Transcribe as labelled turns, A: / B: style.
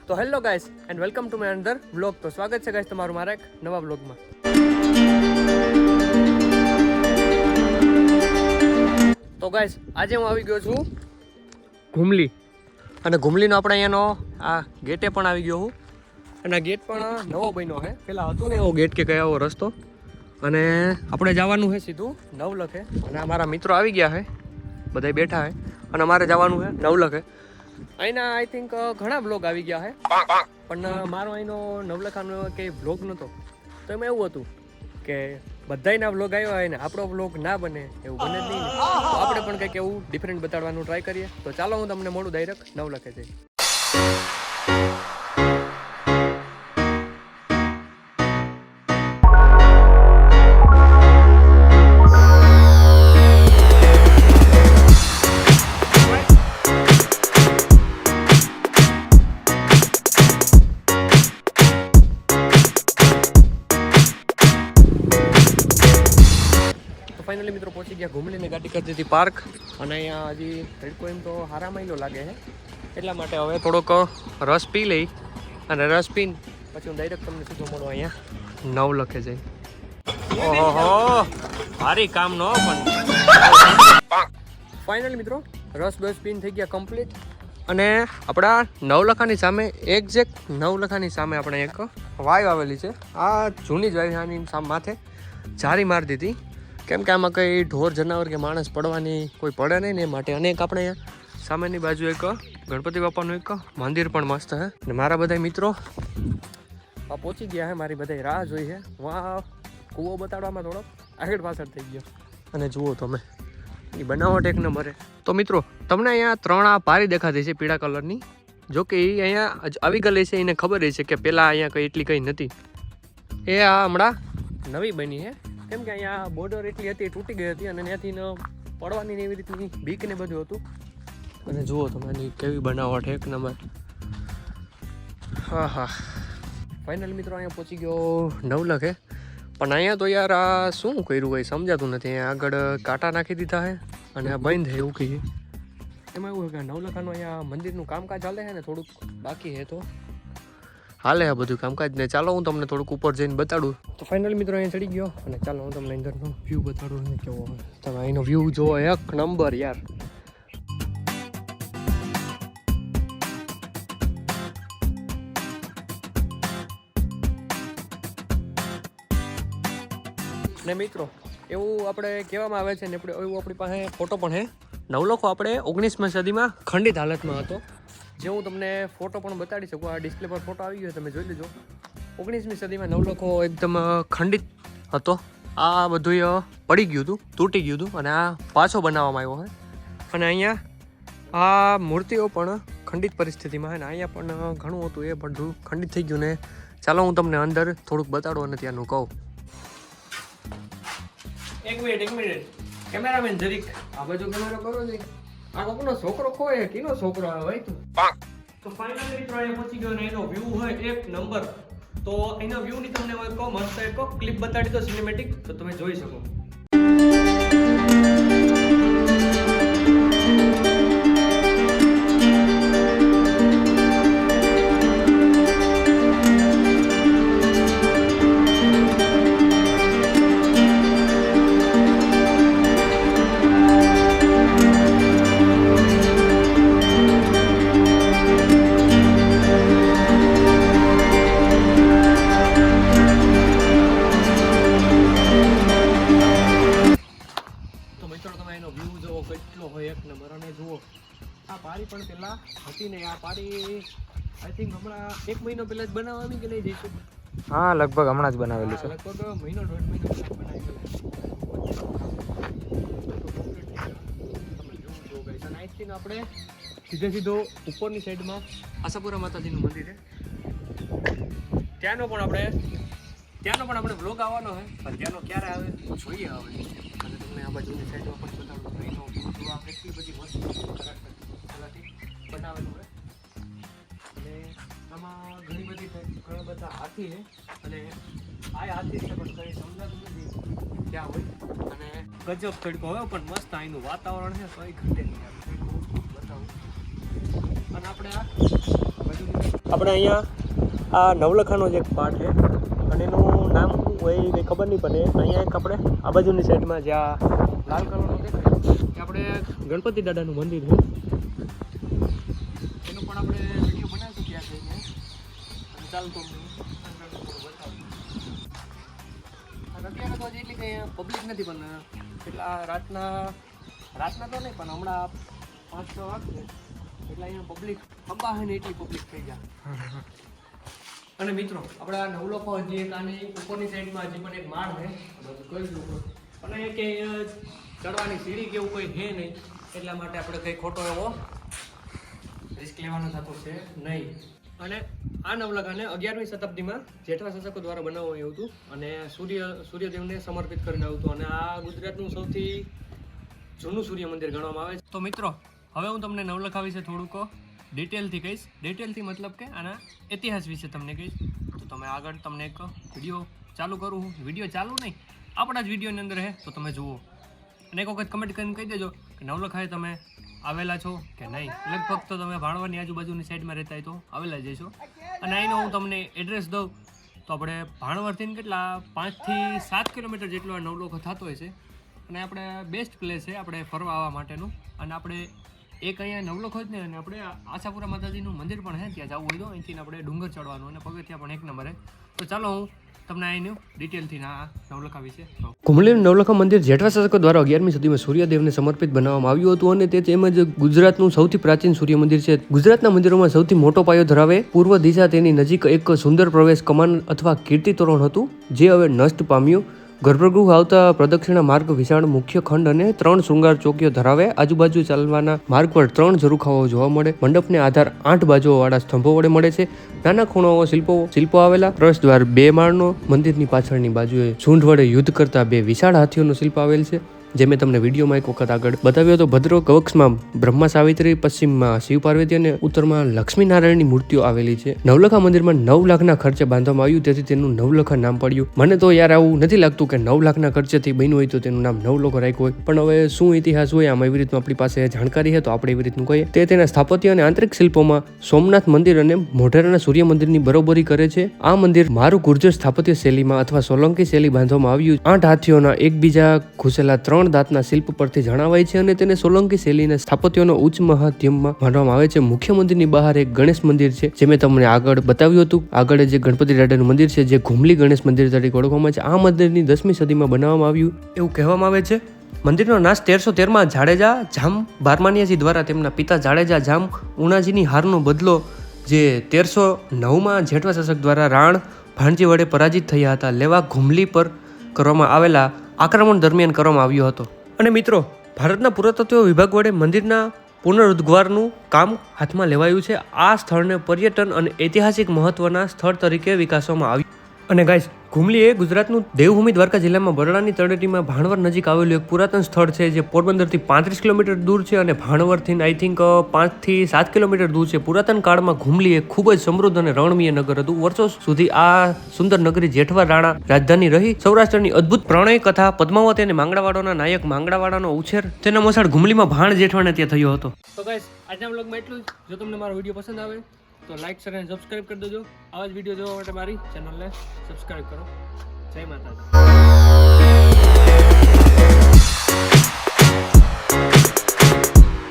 A: તો hello guys and welcome to my another vlog. તો સ્વાગત છે ગાઈસ તમારું મારા એક નવા વ્લોગમાં. તો ગાઈસ આજે હું આવી ગયો છું ઘુમલી, અને ઘુમલીનો આપણે અહીંયાનો આ ગેટે પણ આવી ગયો હું, અને આ ગેટ પણ નવો બન્યો છે. પેલા હતો ને એવો ગેટ કે કયા એવો રસ્તો, અને આપણે જવાનું છે સીધું નવલખે. અને અમારા મિત્રો આવી ગયા છે, બધા બેઠા છે, અને અમારે જવાનું છે નવલખે. અહીંના આઈ થિંક ઘણા બ્લોગ આવી ગયા છે, પણ મારો અહીંનો નવલખાનો કંઈ બ્લોગ નહોતો. તો એમાં એવું હતું કે બધાયના બ્લોગ આવ્યા હોય ને આપણો બ્લોગ ના બને, એવું બને જ નહીં ને. તો આપણે પણ કંઈક એવું ડિફરન્ટ બતાડવાનું ટ્રાય કરીએ. તો ચાલો હું તમને મળું ડાયરેક્ટ નવલખે જઈ. ફાઇનલી મિત્રો પહોંચી ગયા ઘુમલીને, ગાડી કરી દીધી પાર્ક. અને અહીંયા હજી તડકો એમ તો હારા માયલો લાગે છે, એટલા માટે હવે થોડોક રસ પી લઈ, અને રસ પીને પછી હું ડાયરેક્ટ તમને સીધો મળો અહીંયા નવલખે જઈ. ઓહો ભારી કામ નો, પણ ફાઇનલી મિત્રો રસ બસ પીને થઈ ગયા કમ્પ્લીટ. અને આપણા નવલખાની સામે એક્ઝેક્ટ નવલખાની સામે આપણે એક વાય આવેલી છે. આ જૂની જ વાય, આની માથે જારી મારી દીધી, કેમ કે આમાં કંઈ ઢોર જનાવર કે માણસ પડવાની કોઈ પડે નહીં ને, એ માટે. અને એક આપણે અહીંયા સામેની બાજુ એક ગણપતિ બાપાનું એક મંદિર પણ મસ્ત છે. અને મારા બધા મિત્રો આ પહોંચી ગયા છે, મારી બધા રાહ જોઈ છે. વાહ, કૂવો બતાડવામાં થોડોક આગળ પાછળ થઈ ગયો. અને જુઓ તમે એ બનાવટ એક નંબરે. તો મિત્રો તમને અહીંયા 3 આ પારી દેખાતી છે પીળા કલરની. જો કે એ અહીંયા આવી ગયેલી છે, એને ખબર છે કે પહેલાં અહીંયા કંઈ એટલી કંઈ નથી. એ આ હમણાં નવી બની છે, કેમ કે અહીંયા બોર્ડર એટલી હતી, તૂટી ગઈ હતી, અને ત્યાંથી પડવાની ને એવી રીતની બીક ને બધું હતું. અને જુઓ તમે કેવી બનાવટ, એક નંબર. હા હા, ફાઇનલ મિત્રો અહીંયા પહોંચી ગયો નવલખે. પણ અહીંયા તો યાર આ શું કર્યું કંઈ સમજાતું નથી. અહીંયા આગળ કાંટા નાખી દીધા છે, અને આ બંધ છે એવું કહીએ. એમાં એવું છે કે નવલખાનું અહીંયા મંદિરનું કામકાજ હાલે છે ને, થોડુંક બાકી છે. તો હાલે આ બધું કામકાજ ને. ચાલો હું તમને થોડુંક ઉપર જઈને બતાડું. તો ફાઇનલ મિત્રો અહીંયા ચડી ગયો, અને ચાલો હું તમને અંદરનો વ્યૂ બતાડું ને કેવો હોય. તમે અહીંનો વ્યૂ જોવો, એક નંબર યાર. ને મિત્રો એવું આપણે કહેવામાં આવે છે ને, એવું આપણી પાસે ફોટો પણ છે. નવલખો આપણે 19મી સદીમાં ખંડિત હાલતમાં હતો, જે હું તમને ફોટો પણ બતાડી શકું. આ ડિસ્પ્લે પર ફોટો આવી ગયો, તમે જોઈ લેજો. 19મી સદીમાં નવલખો એકદમ ખંડિત હતો. આ બધું પડી ગયું હતું, તૂટી ગયું હતું, અને આ પાછો બનાવવામાં આવ્યો છે. અને અહીંયા આ મૂર્તિઓ પણ ખંડિત પરિસ્થિતિમાં છે, ને અહીંયા પણ ઘણું હતું, એ બધું ખંડિત થઈ ગયું. ને ચાલો હું તમને અંદર થોડુંક બતાડું અને ત્યાંનું કહું. એક મિનિટ કેમેરામેન જરીક આ બાજુ કેમેરો કરો ને. આ કોકનો છોકરો ખોય, કીનો છોકરો આવે ભાઈ તું? તો ફાઇનલી મિત્રો અહીંયા પહોંચી ગયો, ને એનો વ્યૂ હોય એક નંબર. તો એના વ્યૂ ની તમને કહો મસ્ત એક ક્લિપ બતાડી દો સિનેમેટિક, તો તમે જોઈ શકો. કેટલો હોય એક નંબર. અને જુઓ આ પારી પણ પેલા હતી ને, આ પારી આઈ થિંક હમણાં 1 મહિનો પહેલા જ બનાવવાની કે નહીં જઈશું?
B: હા, લગભગ હમણાં જ બનાવેલી છે.
A: લગભગ મહિનો 1.5 મહિનો બનાવેલી છે. અને આઈ થિંક આપણે સીધો ઉપરની સાઈડમાં આશાપુરા માતાજીનું મંદિર છે, ત્યાંનો પણ આપણે બ્લોગ આવવાનો છે. પણ ત્યાંનો ક્યારે આવે તો જોઈએ હવે. અને તમને આ બાજુની સાઈડમાં પણ બતાડું. એટલી બધી મસ્ત બનાવેલું હોય, અને આમાં ઘણા બધા હાથી છે. અને આ હાથી છે પણ કંઈ સમજાતું નથી ક્યાં હોય. અને ગજબ તડકો હોય, પણ મસ્ત અહીંનું વાતાવરણ છે, કંઈ ઘટે નહીં. બતાવું. અને આપણે આ બાજુ આપણે અહીંયા આ નવલખાનો જે એક પાઠ છે અને એનું નામ શું હોય એ કંઈ ખબર નહીં પડે. અહીંયા એક આપણે આ બાજુની સાઈડમાં જ્યાં લાલ કલરનું દેખાય એ આપણે ગણપતિ દાદાનું મંદિર છે. એનો પણ આપણે વિડીયો બનાવીશું ત્યાં જઈને. અને ચાલો તો અત્યારે તો હજી એટલી કંઈ પબ્લિક નથી, પણ કેટલા રાતના તો નહીં, પણ હમણાં 5-6 વાગશે એટલે અહીંયા પબ્લિક અંબા છે ને એટલી પબ્લિક થઈ જાય. અને મિત્રો આપણે આ નવલખો હજી એક આની ઉપરની સાઈડમાં હજી પણ એક માળ છે જોઈ લો, અને કે ચડવાની સીડી કે એવું કોઈ છે નહીં, એટલા માટે આપણે કંઈ ખોટો એવો રિસ્ક લેવાનો થતો છે નહીં. અને આ નવલખાને 11મી શતાબ્દીમાં જેઠવા શાસકો દ્વારા બનાવવામાં આવ્યું હતું અને સૂર્યદેવને સમર્પિત કરીને આવ્યું હતું. અને આ ગુજરાતનું સૌથી જૂનું સૂર્ય મંદિર ગણવામાં આવે છે. તો મિત્રો હવે હું તમને નવલખા વિશે થોડુંક ડિટેલથી કહીશ. ડિટેલથી મતલબ કે આના ઇતિહાસ વિશે તમને કહીશ. તો તમે આગળ તમને એક વિડીયો ચાલુ કરું. વિડીયો ચાલુ નહીં, આપણા જ વિડીયોની અંદર હે તો તમે જુઓ અને એક વખત કમેન્ટ કરીને કહી દેજો કે નવલખાએ તમે આવેલા છો કે નહીં. લગભગ તો તમે ભાણવડની આજુબાજુની સાઈડમાં રહેતા હોય તો આવેલા જઈશો. અને અહીંનો હું તમને એડ્રેસ દઉં તો આપણે ભાણવડથી કેટલા 5 થી 7 કિલોમીટર જેટલો આ નવલખો થતો હોય છે. અને આપણે બેસ્ટ પ્લેસ છે આપણે ફરવા આવવા માટેનું. અને આપણે એક અહીંયા નવલખો જ નહીં, અને આપણે આશાપુરા માતાજીનું મંદિર પણ છે, ત્યાં જવું હોય તો અહીંથી આપણે ડુંગર ચડવાનું અને પગથિયાં પણ એક નંબરે. તો ચાલો હું તમને અહીંનું ડિટેલથી આ નવલખા વિશે. ઘુમલીનું નવલખા મંદિર જેઠવા શાસકો દ્વારા 11મી સદીમાં સૂર્યદેવને સમર્પિત બનાવવામાં આવ્યું હતું અને તે તેમજ ગુજરાતનું સૌથી પ્રાચીન સૂર્ય મંદિર છે. ગુજરાતના મંદિરોમાં સૌથી મોટો પાયો ધરાવે. પૂર્વ દિશા તેની નજીક એક સુંદર પ્રવેશ કમાન અથવા કીર્તિ તોરણ હતું જે હવે નષ્ટ પામ્યું. ગર્ભગૃહ આવતા પ્રદક્ષિણા માર્ગ વિશાળ મુખ્ય ખંડ અને 3 શૃંગાર ચોકીઓ ધરાવે. આજુબાજુ ચાલવાના માર્ગ પર 3 ઝરૂખાઓ જોવા મળે. મંડપને આધાર 8 બાજુઓ વાળા સ્તંભો વડે મળે છે. નાના ખૂણાઓ શિલ્પો આવેલા. પ્રવેશદ્વાર 2 માળનો. મંદિરની પાછળની બાજુએ સૂંઢ વડે યુદ્ધ કરતા 2 વિશાળ હાથીઓનો શિલ્પ આવેલ છે, જે મેં તમને વિડીયોમાં એક વખત આગળ બતાવ્યો હતો. ભદ્ર કવક્ષમાં બ્રહ્મા સાવિત્રી, પશ્ચિમમાં શિવ પાર્વતી અને ઉત્તરમાં લક્ષ્મીનારાયણની મૂર્તિઓ આવેલી છે. નવલખા મંદિરમાં 9 લાખના ખર્ચે બાંધવામાં આવ્યું, તેથી તેનું નવલખા નામ પડ્યું. મને તો યાર આવું નથી લાગતું કે 9 લાખના ખર્ચેથી બન્યું હોય તો તેનું નામ નવલખો રાખ્યું હોય, પણ હવે શું ઇતિહાસ હોય આમાં એવી રીતનું આપણી પાસે જાણકારી છે તો આપણે એવી રીતનું કહીએ. તે તેના સ્થાપત્ય અને આંતરિક શિલ્પોમાં સોમનાથ મંદિર અને મોઢેરાના સૂર્ય મંદિરની બરોબરી કરે છે. આ મંદિર મારું ગુર્જર સ્થાપત્ય શૈલીમાં અથવા સોલંકી શૈલી બાંધવામાં આવ્યું. 8 હાથીઓના એકબીજા ઘૂસેલા 3 દાંતના શિલ્પ પરથી જણાવાય છે અને તેને સોલંકી શૈલીના સ્થાપત્યનો ઉચ્ચ મહાધ્યમમાં માનવામાં આવે છે. મુખ્ય મંદિરની બહાર એક ગણેશ મંદિર છે, જે મેં તમને આગળ બતાવ્યું હતું. આગળ જે ગણપતિ દાદાનું મંદિર છે જે ઘુમલી ગણેશ મંદિર તરીકે ઓળખવામાં છે. આ મંદિરની 10મી સદીમાં બનાવવામાં આવ્યું એવું કહેવામાં આવે છે. મંદિરનો નાશ 1313માં જાડેજા જામ બારમાનિયાજી દ્વારા તેમના પિતા જાડેજા જામ ઉણાજીની હારનો બદલો જે 1309માં જેઠવા શાસક દ્વારા રાણ ભાણજી વડે પરાજિત થયા હતા લેવા ઘુમલી પર કરવામાં આવેલા આક્રમણ દરમિયાન કરવામાં આવ્યો હતો. અને મિત્રો ભારતના પુરાતત્વ વિભાગ વડે મંદિરના પુનરુદ્ધારનું કામ હાથમાં લેવાયું છે. આ સ્થળને પર્યટન અને ઐતિહાસિક મહત્વના સ્થળ તરીકે વિકાસવામાં આવ્યું. અને ગાઈસ, ઘુમલી એ ગુજરાતનું દેવભૂમિ દ્વારકા જિલ્લામાં બરડાની તળેટીમાં ભાણવર નજીક આવેલું એક પુરાતન સ્થળ છે, જે પોરબંદરથી 35 કિલોમીટર દૂર છે અને ભાણવરથી આઈ થિંક 5 થી 7 કિલોમીટર દૂર છે. પુરાતન કાળમાં ઘુમલી એ ખૂબ જ સમૃદ્ધ અને રણમીય નગર હતું. વર્ષો સુધી આ સુંદર નગરી જેઠવા રાણા રાજધાની રહી. સૌરાષ્ટ્રની અદ્ભુત પ્રણય કથા પદ્માવતી અને માંગડાવાડોના નાયક માંગડાવાડાનો ઉછેર તેના મોસાળ ઘુમલીમાં ભાણ જેઠવાને ત્યાં થયો હતો. તો ગાઈસ, આજના વ્લોગમાં એટલું જ. જો તમને મારો વિડીયો પસંદ આવે તો લાઈક, શેર અને સબસ્ક્રાઇબ કરી દેજો. આવા જ વિડીયો જોવા માટે મારી ચેનલને સબસ્ક્રાઇબ કરો. જય માતાજી.